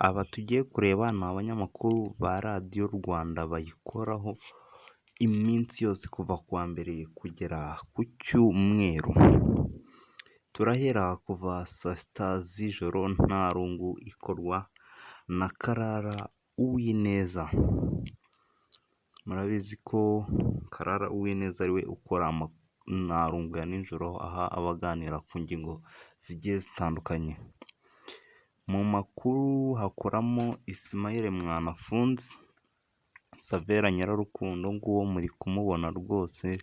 Aba tugiye kureba ni abanyamakuru ba radiyo Rwanda bayikoraho iminsi yose kuva ku wa mbere kugera ku cyumweru. Turahera kuva saa sita z'ijoro nta rungu ikorwa na Karara Uwineza. Murabizi ko Karara Uwineza ariwe ukora nta rungu ya nijoro, aha aba aganira ku ngingo zigiye zitandukanye. Mu makuru hakoramo Ismael Mwanafunzi, Savera Nyirarukundo nguwo muri kumubona rwose,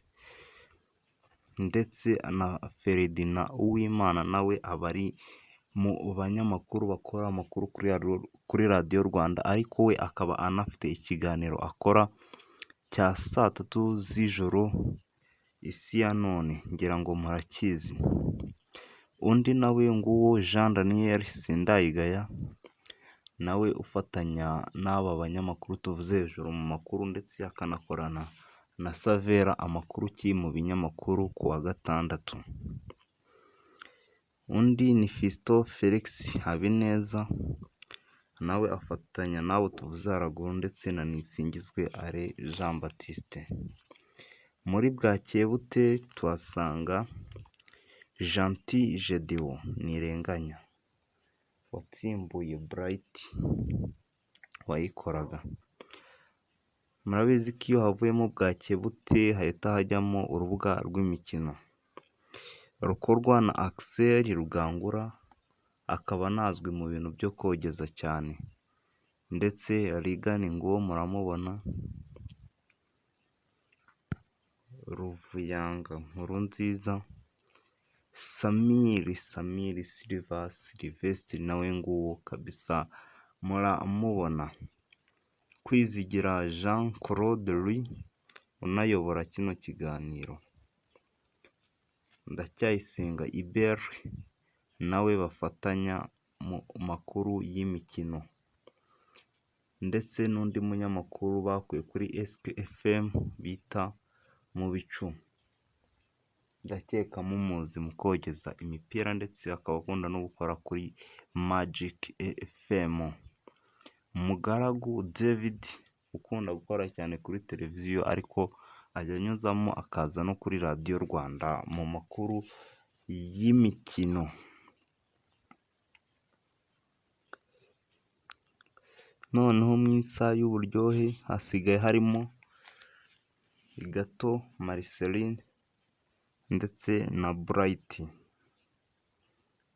ndetse na Feredina Uwimana nawe aba ari mu banyamakuru bakora amakuru kuri radiyo Rwanda, ariko we akaba anafite ikiganiro akora cya saa tatu z'ijoro isi ya none, ngira ngo murakizi. Undi nawe nguwo Jean Daniel Sindayigaya, nawe ufatanya n'aba banyamakuru tuvuze hejuru mu makuru, ndetse akanakorana na Savera amakuru ki mu binyamakuru ku wa gatandatu. Undi ni Fiston Felix Habineza, nawe afatanya n'abo tuvuze haruguru, ndetse na Nisingizwe Alain Jean Baptiste. Muri Bwakebute tuhasanga Gentil Gedeon Ntirenganya watsimbuye Bright wayikoraga. Murabizi ko iyo havuyemo Bwakebute hahita hajyamo urubuga rw'imikino rukorwa na Axel Rugangura, akaba anazwi mu bintu byo kogeza cyane, ndetse Rigani nguwo muramubona, Ruvuyanga Nkurunziza, Samiri Sylvestre nawe nguwo kabisa muramubona. Kwizigira Jean Claude Louis unayobora kino kiganiro, Ndacyayisenga Ibert nawe bafatanya mu makuru y'imikino, ndetse n'undi munyamakuru bakuye kuri SKFM bita mu bicu, ndakeka mumuzi mu kogeza imipira, ndetse akaba akunda no gukora kuri Magic FM. Mugaragu David ukunda gukora cyane kuri televiziyo, ariko ajya anyuzamo akaza no kuri radiyo Rwanda mu makuru y'imikino. Noneho mu isaha y'uburyohe hasigaye harimo Gato Marceline ndetse na Bright,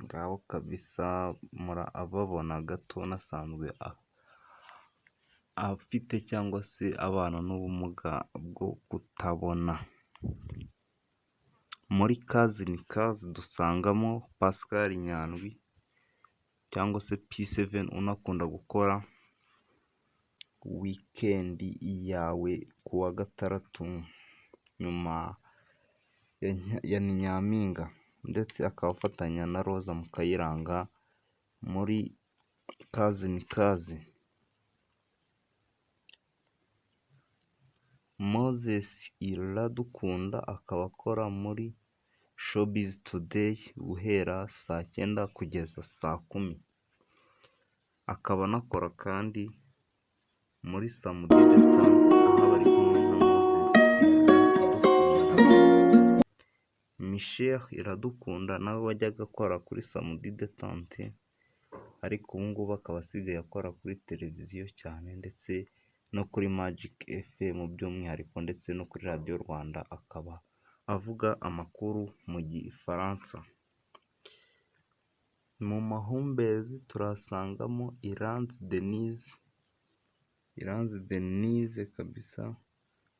ngaho kabisa murababona. Gato nasanzwe afite cyangwa se abana n'ubumuga bwo kutabona. Muri kazi ni kazi dusangamo Pascal Nyandwi cyangwa se P7 unakunda gukora wikendi yawe ku wa gatandatu nyuma ya Nyampinga, ndetse akaba afatanya na Roza Mukayiranga muri kazi ni kazi. Moses Iradukunda akaba akora muri Showbiz Today guhera saa 9 kugeza saa 10. Akaba anakora kandi muri Samudi Detente aho bari kumwe na Moses Iradukunda. Michel Iradukunda nawe wajyaga akora kuri Samudi Detente, ariko ubu ngubu akaba asigaye akora kuri televiziyo cyane, ndetse no kuri Magic FM by'umwihariko, ndetse no kuri radiyo Rwanda akaba avuga amakuru mu Gifaransa. Mu mahumbezi turasangamo Iranzi Denise kabisa,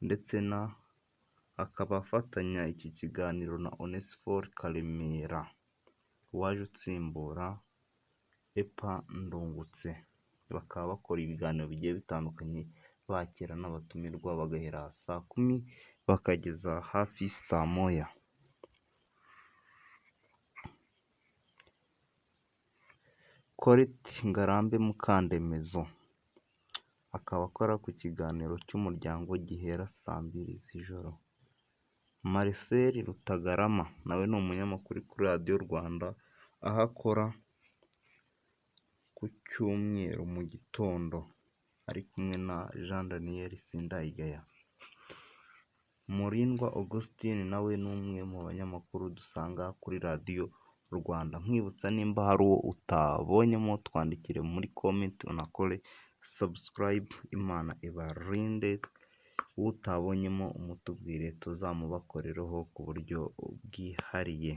ndetse akaba afatanya iki kiganiro na Onesphore Karemera waje utsimbura Epa Ndungutse. Bakaba bakora ibiganiro bigiye bitandukanye, bakira n'abatumirwa bagahera saa 10 bakageza hafi saa 1. Colette Ngarambe Mukandemezo akaba akora ku kiganiro cy'umuryango gihera saa 2 z'ijoro. Marcel Rutagarama nawe ni umunyamakuru kuri radiyo Rwanda, aho akora ku cyumweru mu gitondo, ari kumwe na Jean Daniel Sindayigaya. Murindwa Augustin nawe ni umwe mu banyamakuru dusanga kuri radiyo Rwanda. Nkwibutsa nimba hari uwo utabonyemo twandikire muri comment unakore subscribe. Imana ibarinde. Uwo utabonyemo umutubwire tuzamubakorereho ku buryo bwihariye.